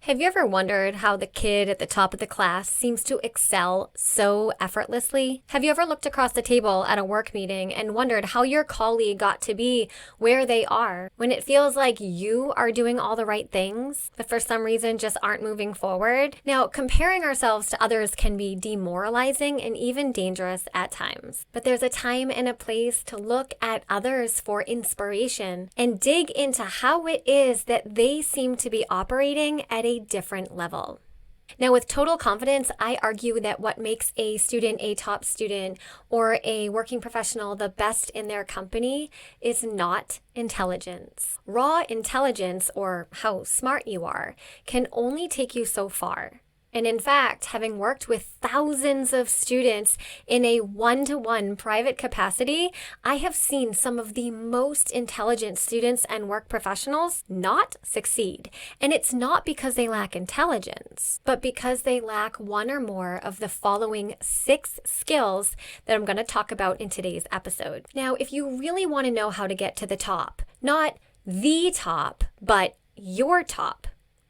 Have you ever wondered how the kid at the top of the class seems to excel so effortlessly? Have you ever looked across the table at a work meeting and wondered how your colleague got to be where they are when it feels like you are doing all the right things, but for some reason just aren't moving forward? Now, comparing ourselves to others can be demoralizing and even dangerous at times. But there's a time and a place to look at others for inspiration and dig into how it is that they seem to be operating at a different level. Now, with total confidence, I argue that what makes a student a top student or a working professional the best in their company is not intelligence. Raw intelligence, or how smart you are, can only take you so far. And in fact, having worked with thousands of students in a one-to-one private capacity, I have seen some of the most intelligent students and work professionals not succeed. And it's not because they lack intelligence, but because they lack one or more of the following 6 skills that I'm going to talk about in today's episode. Now, if you really want to know how to get to the top, not the top, but your top,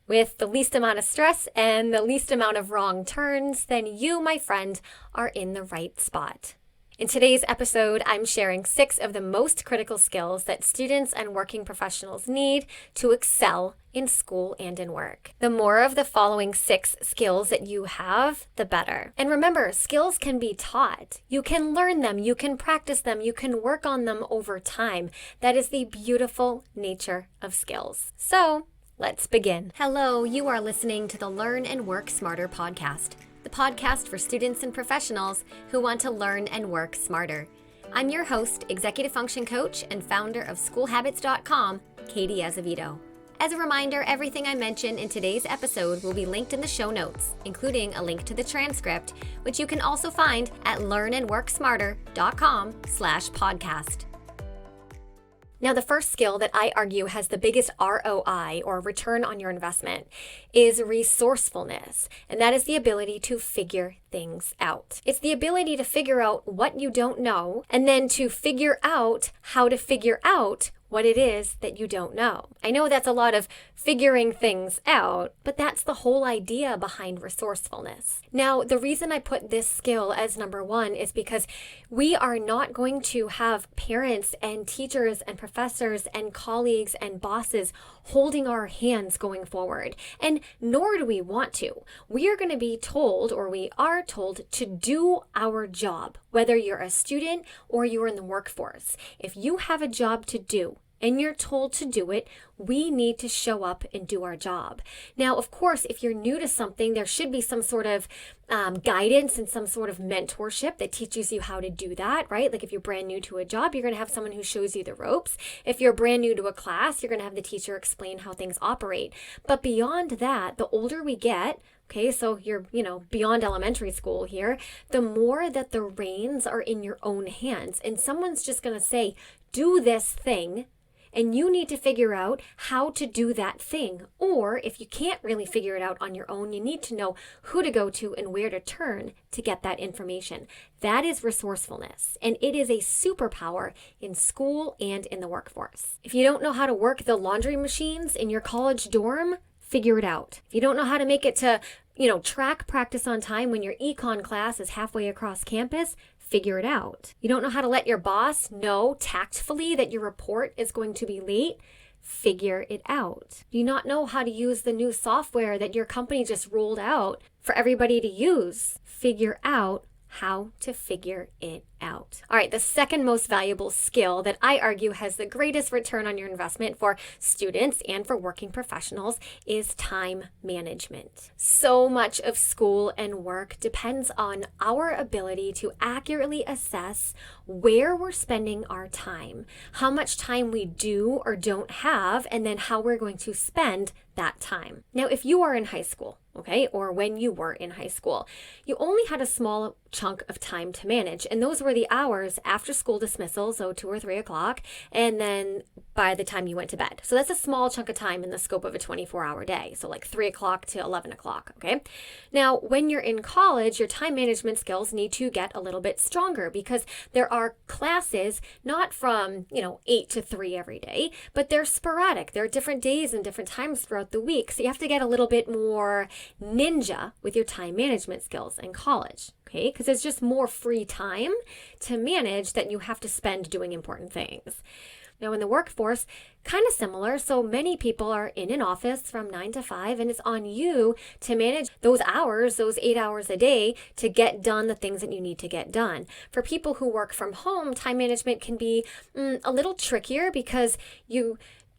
with the least amount of stress and the least amount of wrong turns, then you, my friend, are in the right spot. In today's episode, I'm sharing 6 of the most critical skills that students and working professionals need to excel in school and in work. The more of the following 6 skills that you have, the better. And remember, skills can be taught. You can learn them, you can practice them, you can work on them over time. That is the beautiful nature of skills. So, let's begin. Hello, you are listening to the Learn and Work Smarter podcast, the podcast for students and professionals who want to learn and work smarter. I'm your host, executive function coach, and founder of schoolhabits.com, Katie Azevedo. As a reminder, everything I mention in today's episode will be linked in the show notes, including a link to the transcript, which you can also find at learnandworksmarter.com/podcast. Now, the first skill that I argue has the biggest ROI, or return on your investment, is resourcefulness. And that is the ability to figure things out. It's the ability to figure out what you don't know, and then to figure out how to figure out what it is that you don't know. I know that's a lot of figuring things out, but that's the whole idea behind resourcefulness. Now, the reason I put this skill as number 1 is because we are not going to have parents and teachers and professors and colleagues and bosses holding our hands going forward, and nor do we want to. We are going to be told, or we are told, to do our job, whether you're a student or you're in the workforce. If you have a job to do, and you're told to do it, we need to show up and do our job. Now, of course, if you're new to something, there should be some sort of guidance and some sort of mentorship that teaches you how to do that, right? Like if you're brand new to a job, you're going to have someone who shows you the ropes. If you're brand new to a class, you're going to have the teacher explain how things operate. But beyond that, the older we get, okay, so you're, beyond elementary school here, the more that the reins are in your own hands. And someone's just going to say, do this thing, and you need to figure out how to do that thing. Or if you can't really figure it out on your own, you need to know who to go to and where to turn to get that information. That is resourcefulness, and it is a superpower in school and in the workforce. If you don't know how to work the laundry machines in your college dorm, figure it out. If you don't know how to make it to, track practice on time when your econ class is halfway across campus, figure it out. You don't know how to let your boss know tactfully that your report is going to be late? Figure it out. Do you not know how to use the new software that your company just rolled out for everybody to use? Figure out how to figure it out. All right, the second most valuable skill that I argue has the greatest return on your investment for students and for working professionals is time management. So much of school and work depends on our ability to accurately assess where we're spending our time, how much time we do or don't have, and then how we're going to spend that time. Now, if you are in high school, okay, or when you were in high school, you only had a small chunk of time to manage, and those were were the hours after school dismissal, so 2 or 3 o'clock, and then by the time you went to bed. So that's a small chunk of time in the scope of a 24-hour day. So like 3 o'clock to 11 o'clock, okay? Now, when you're in college, your time management skills need to get a little bit stronger because there are classes not from, 8 to 3 every day, but they're sporadic. There are different days and different times throughout the week. So you have to get a little bit more ninja with your time management skills in college. Okay, because there's just more free time to manage that you have to spend doing important things. Now, in the workforce, kind of similar. So many people are in an office from 9 to 5, and it's on you to manage those hours, those 8 hours a day, to get done the things that you need to get done. For people who work from home, time management can be a little trickier because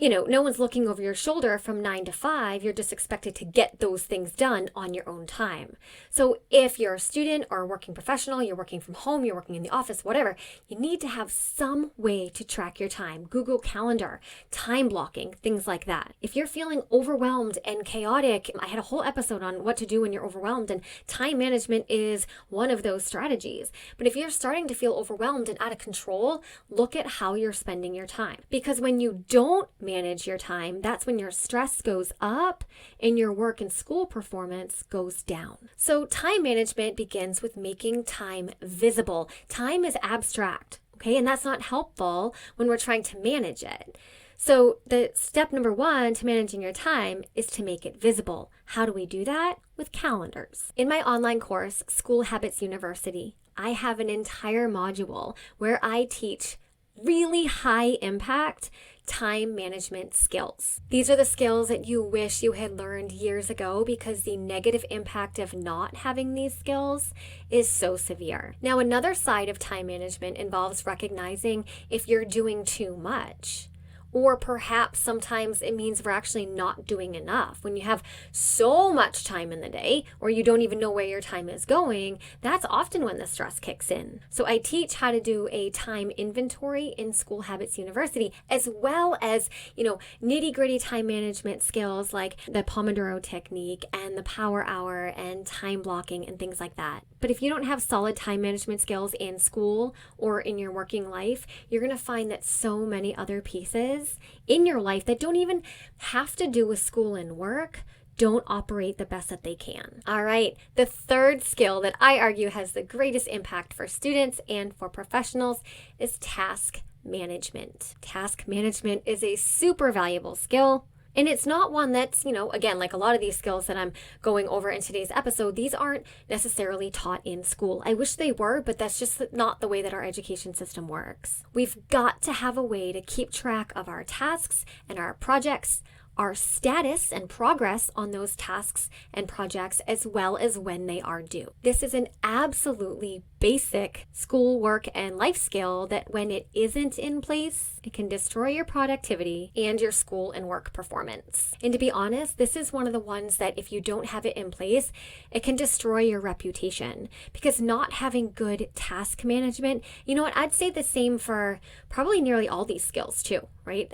no one's looking over your shoulder from 9 to 5. You're just expected to get those things done on your own time. So if you're a student or a working professional, you're working from home, you're working in the office, whatever, you need to have some way to track your time. Google Calendar, time blocking, things like that. If you're feeling overwhelmed and chaotic, I had a whole episode on what to do when you're overwhelmed, and time management is one of those strategies. But if you're starting to feel overwhelmed and out of control, look at how you're spending your time. Because when you don't manage your time, that's when your stress goes up and your work and school performance goes down. So time management begins with making time visible. Time is abstract, okay? And that's not helpful when we're trying to manage it. So the step number 1 to managing your time is to make it visible. How do we do that? With calendars. In my online course, School Habits University, I have an entire module where I teach really high impact time management skills. These are the skills that you wish you had learned years ago because the negative impact of not having these skills is so severe. Now, another side of time management involves recognizing if you're doing too much. Or perhaps sometimes it means we're actually not doing enough. When you have so much time in the day, or you don't even know where your time is going, that's often when the stress kicks in. So I teach how to do a time inventory in School Habits University, as well as, nitty-gritty time management skills like the Pomodoro technique and the Power Hour and time blocking and things like that. But if you don't have solid time management skills in school or in your working life, you're going to find that so many other pieces in your life that don't even have to do with school and work don't operate the best that they can. All right, the third skill that I argue has the greatest impact for students and for professionals is task management. Task management is a super valuable skill. And it's not one that's, again, like a lot of these skills that I'm going over in today's episode, these aren't necessarily taught in school. I wish they were, but that's just not the way that our education system works. We've got to have a way to keep track of our tasks and our projects, our status and progress on those tasks and projects, as well as when they are due. This is an absolutely basic school, work, and life skill that when it isn't in place, it can destroy your productivity and your school and work performance. And to be honest, this is one of the ones that if you don't have it in place, it can destroy your reputation, because not having good task management, I'd say the same for probably nearly all these skills too, right?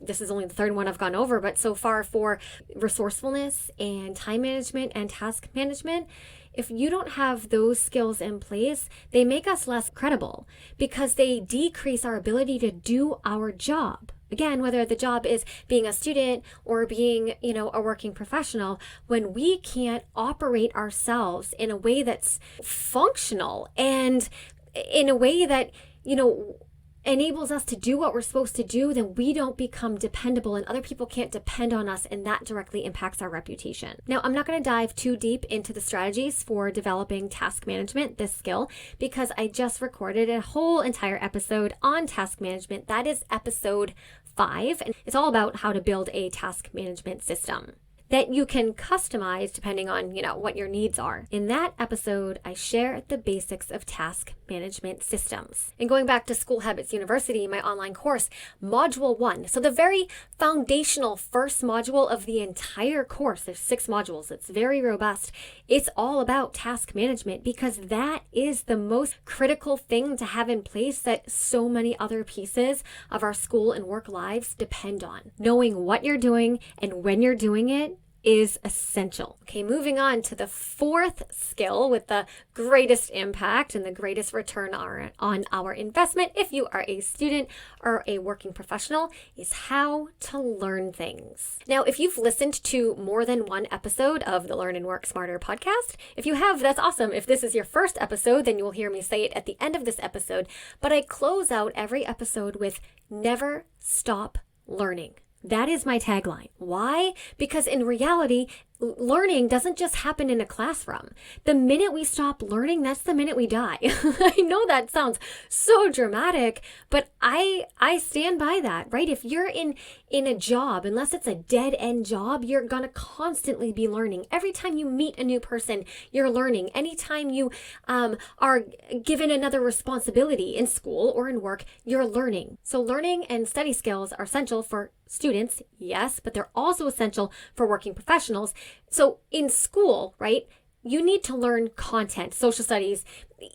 This is only the third one I've gone over, but so far for resourcefulness and time management and task management, if you don't have those skills in place, they make us less credible because they decrease our ability to do our job. Again, whether the job is being a student or being, a working professional, when we can't operate ourselves in a way that's functional and in a way that, enables us to do what we're supposed to do, then we don't become dependable and other people can't depend on us, and that directly impacts our reputation. Now, I'm not going to dive too deep into the strategies for developing task management, this skill, because I just recorded a whole entire episode on task management. That is episode 5, and it's all about how to build a task management system that you can customize depending on, what your needs are. In that episode, I share the basics of task management systems. And going back to School Habits University, my online course, Module 1, so the very foundational first module of the entire course, there's 6 modules, it's very robust. It's all about task management because that is the most critical thing to have in place that so many other pieces of our school and work lives depend on. Knowing what you're doing and when you're doing it is essential. Okay, moving on to the fourth skill with the greatest impact and the greatest return on our investment, if you are a student or a working professional, is how to learn things. Now, if you've listened to more than one episode of the Learn and Work Smarter podcast, if you have, that's awesome. If this is your first episode, then you will hear me say it at the end of this episode. But I close out every episode with never stop learning. That is my tagline. Why? Because in reality, learning doesn't just happen in a classroom. The minute we stop learning, that's the minute we die. I know that sounds so dramatic, but I stand by that, right? If you're in a job, unless it's a dead end job, you're going to constantly be learning. Every time you meet a new person, you're learning. Anytime you are given another responsibility in school or in work, you're learning. So learning and study skills are essential for students, yes, but they're also essential for working professionals. So in school, right, you need to learn content, social studies,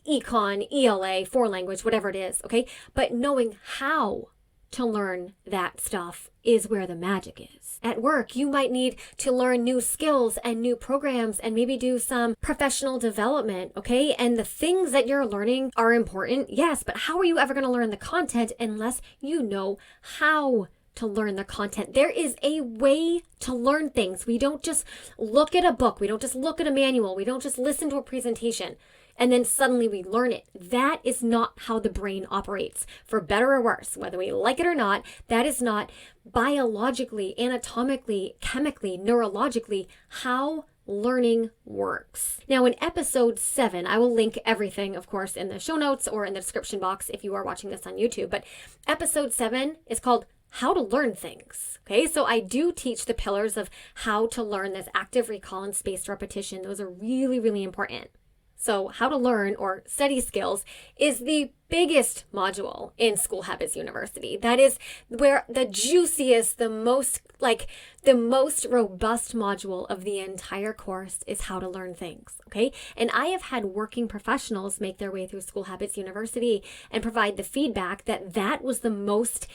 econ, ELA, foreign language, whatever it is, okay? But knowing how to learn that stuff is where the magic is. At work, you might need to learn new skills and new programs and maybe do some professional development, okay? And the things that you're learning are important, yes, but how are you ever going to learn the content unless you know how to learn the content? There is a way to learn things. We don't just look at a book. We don't just look at a manual. We don't just listen to a presentation and then suddenly we learn it. That is not how the brain operates, for better or worse, whether we like it or not. That is not biologically, anatomically, chemically, neurologically how learning works. Now in episode 7, I will link everything, of course, in the show notes or in the description box if you are watching this on YouTube, but episode 7 is called How to Learn Things. Okay, so I do teach the pillars of how to learn this active recall and spaced repetition. Those are really, really important. So how to learn or study skills is the biggest module in School Habits University. That is where the juiciest, the most robust module of the entire course is how to learn things, okay? And I have had working professionals make their way through School Habits University and provide the feedback that that was the most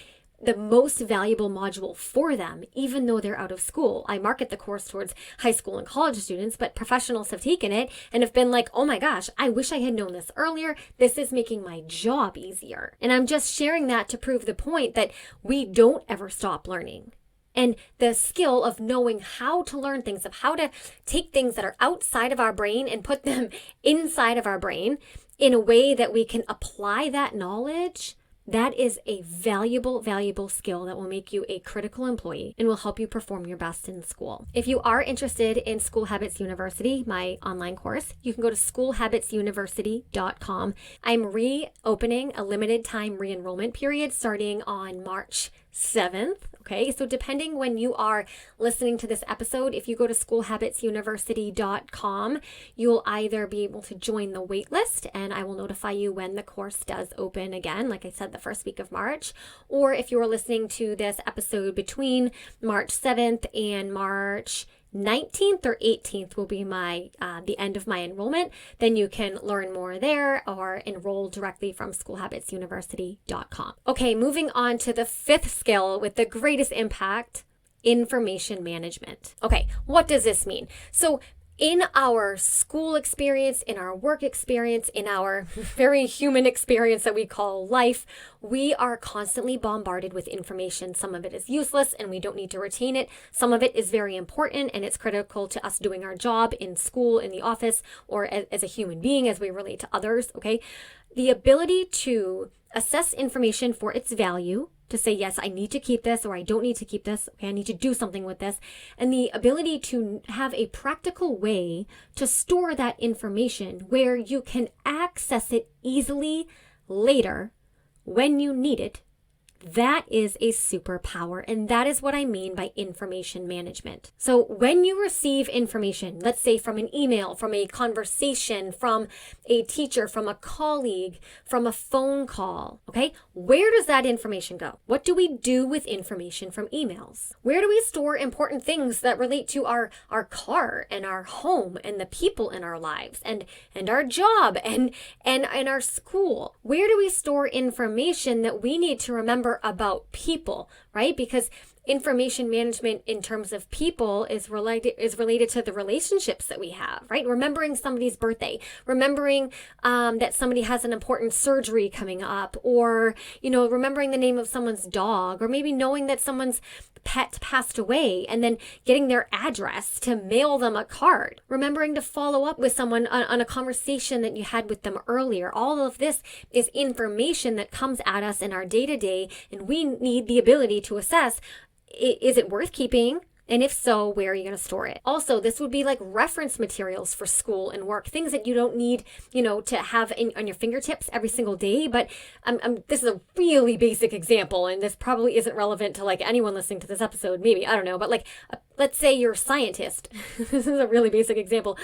valuable module for them, even though they're out of school. I market the course towards high school and college students, but professionals have taken it and have been like, oh my gosh, I wish I had known this earlier. This is making my job easier. And I'm just sharing that to prove the point that we don't ever stop learning. And the skill of knowing how to learn things, of how to take things that are outside of our brain and put them inside of our brain in a way that we can apply that knowledge, that is a valuable, valuable skill that will make you a critical employee and will help you perform your best in school. If you are interested in School Habits University, my online course, you can go to schoolhabitsuniversity.com. I'm reopening a limited time re-enrollment period starting on March 7th. Okay, so depending when you are listening to this episode, if you go to schoolhabitsuniversity.com, you'll either be able to join the wait list and I will notify you when the course does open again, like I said, the first week of March. Or if you are listening to this episode between March 7th and March 19th or 18th will be the end of my enrollment. Then you can learn more there or enroll directly from schoolhabitsuniversity.com. Okay, moving on to the 5th skill with the greatest impact, information management. Okay, what does this mean? So in our school experience, in our work experience, in our very human experience that we call life, we are constantly bombarded with information. Some of it is useless and we don't need to retain it. Some of it is very important and it's critical to us doing our job in school, in the office, or as a human being as we relate to others, okay? The ability to assess information for its value, to say, yes, I need to keep this or I don't need to keep this. Okay, I need to do something with this. And the ability to have a practical way to store that information where you can access it easily later when you need it. That is a superpower, and that is what I mean by information management. So when you receive information, let's say from an email, from a conversation, from a teacher, from a colleague, from a phone call, okay, where does that information go? What do we do with information from emails? Where do we store important things that relate to our car and our home and the people in our lives and our job and our school? Where do we store information that we need to remember about people, right? Because information management in terms of people is related to the relationships that we have, right? Remembering somebody's birthday, remembering that somebody has an important surgery coming up, or, remembering the name of someone's dog, or maybe knowing that someone's pet passed away and then getting their address to mail them a card, remembering to follow up with someone on a conversation that you had with them earlier. All of this is information that comes at us in our day-to-day, and we need the ability to assess, is it worth keeping? And if so, where are you going to store it? Also, this would be like reference materials for school and work, things that you don't need, to have on your fingertips every single day. But this is a really basic example, and this probably isn't relevant to like anyone listening to this episode. Maybe, I don't know. But like, let's say you're a scientist. This is a really basic example.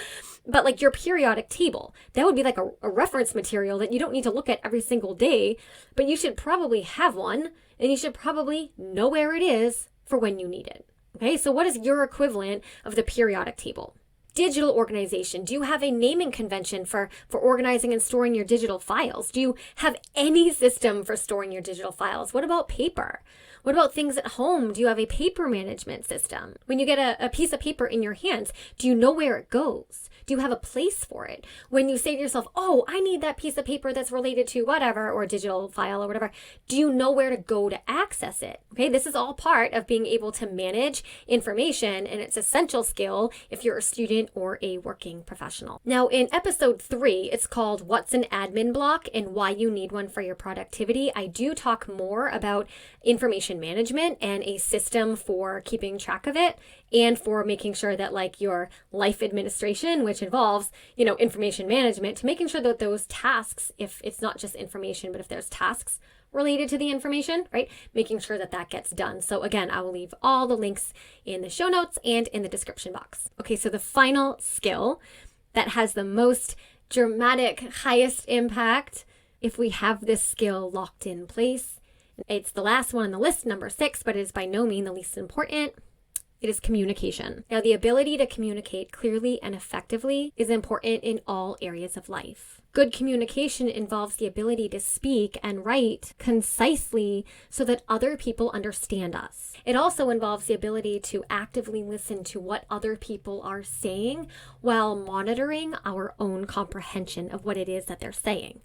But like your periodic table, that would be like a reference material that you don't need to look at every single day, but you should probably have one, and you should probably know where it is for when you need it. Okay, so what is your equivalent of the periodic table? Digital organization. Do you have a naming convention for organizing and storing your digital files? Do you have any system for storing your digital files? What about paper? What about things at home? Do you have a paper management system? When you get a piece of paper in your hands, do you know where it goes? Do you have a place for it? When you say to yourself, oh, I need that piece of paper that's related to whatever, or a digital file or whatever, do you know where to go to access it? Okay, this is all part of being able to manage information, and it's an essential skill if you're a student or a working professional. Now, in episode 3, it's called What's an Admin Block and Why You Need One for Your Productivity. I do talk more about information management and a system for keeping track of it, and for making sure that like your life administration, which involves, information management, to making sure that those tasks, if it's not just information, but if there's tasks related to the information, right, making sure that that gets done. So again, I will leave all the links in the show notes and in the description box. Okay, so the final skill that has the most dramatic, highest impact, if we have this skill locked in place, it's the last one on the list, number 6, but it is by no means the least important. It is communication. Now, the ability to communicate clearly and effectively is important in all areas of life. Good communication involves the ability to speak and write concisely so that other people understand us. It also involves the ability to actively listen to what other people are saying while monitoring our own comprehension of what it is that they're saying.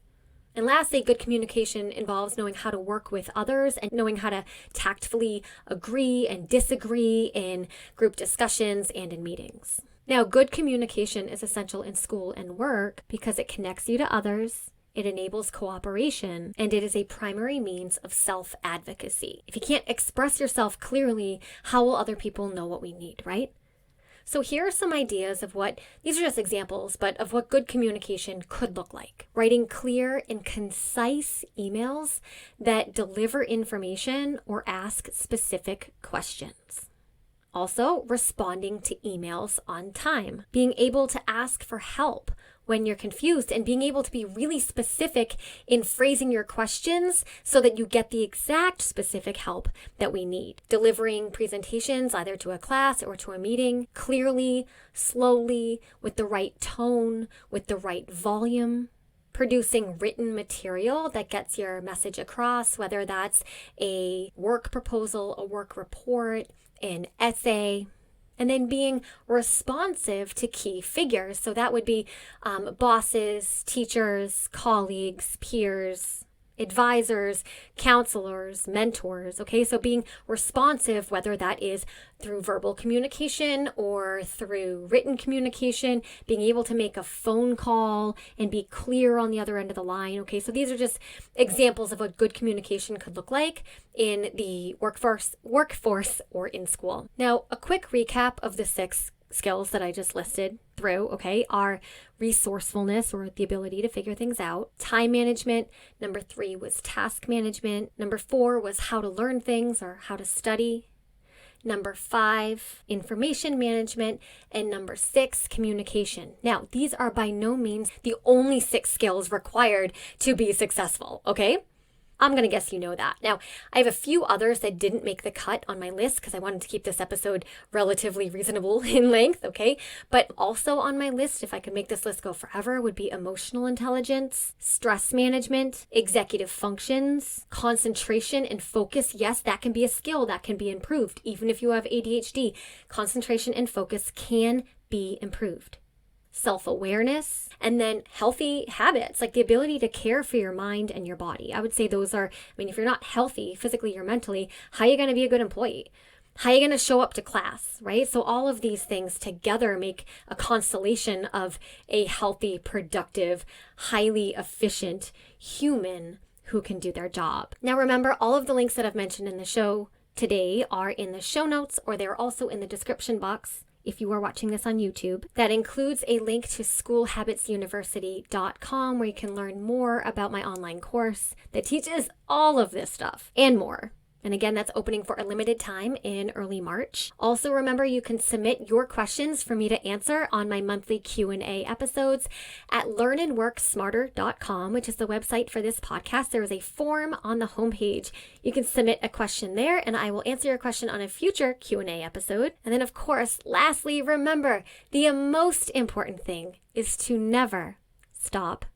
And lastly, good communication involves knowing how to work with others and knowing how to tactfully agree and disagree in group discussions and in meetings. Now, good communication is essential in school and work because it connects you to others, it enables cooperation, and it is a primary means of self-advocacy. If you can't express yourself clearly, how will other people know what we need, right? So here are some ideas of these are just examples, but of what good communication could look like. Writing clear and concise emails that deliver information or ask specific questions. Also, responding to emails on time. Being able to ask for help when you're confused, and being able to be really specific in phrasing your questions so that you get the exact specific help that we need. Delivering presentations either to a class or to a meeting clearly, slowly, with the right tone, with the right volume. Producing written material that gets your message across, whether that's a work proposal, a work report, an essay. And then being responsive to key figures. So that would be bosses, teachers, colleagues, peers, advisors, counselors, mentors. Okay, so being responsive, whether that is through verbal communication or through written communication, being able to make a phone call and be clear on the other end of the line. Okay, so these are just examples of what good communication could look like in the workforce or in school. Now, a quick recap of the 6 skills that I just listed through, okay, are resourcefulness, or the ability to figure things out, time management. Number 3 was task management. Number 4 was how to learn things or how to study. Number 5, information management. And number 6, communication. Now, these are by no means the only 6 skills required to be successful, okay? I'm going to guess you know that. Now, I have a few others that didn't make the cut on my list because I wanted to keep this episode relatively reasonable in length, okay? But also on my list, if I could make this list go forever, would be emotional intelligence, stress management, executive functions, concentration and focus. Yes, that can be a skill that can be improved. Even if you have ADHD, concentration and focus can be improved. Self-awareness, and then healthy habits, like the ability to care for your mind and your body. I would say those are, if you're not healthy physically or mentally, how are you going to be a good employee? How are you going to show up to class, right? So all of these things together make a constellation of a healthy, productive, highly efficient human who can do their job. Now remember, all of the links that I've mentioned in the show today are in the show notes, or they're also in the description box if you are watching this on YouTube. That includes a link to schoolhabitsuniversity.com where you can learn more about my online course that teaches all of this stuff and more. And again, that's opening for a limited time in early March. Also, remember, you can submit your questions for me to answer on my monthly Q&A episodes at learnandworksmarter.com, which is the website for this podcast. There is a form on the homepage. You can submit a question there, and I will answer your question on a future Q&A episode. And then, of course, lastly, remember, the most important thing is to never stop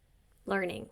learning.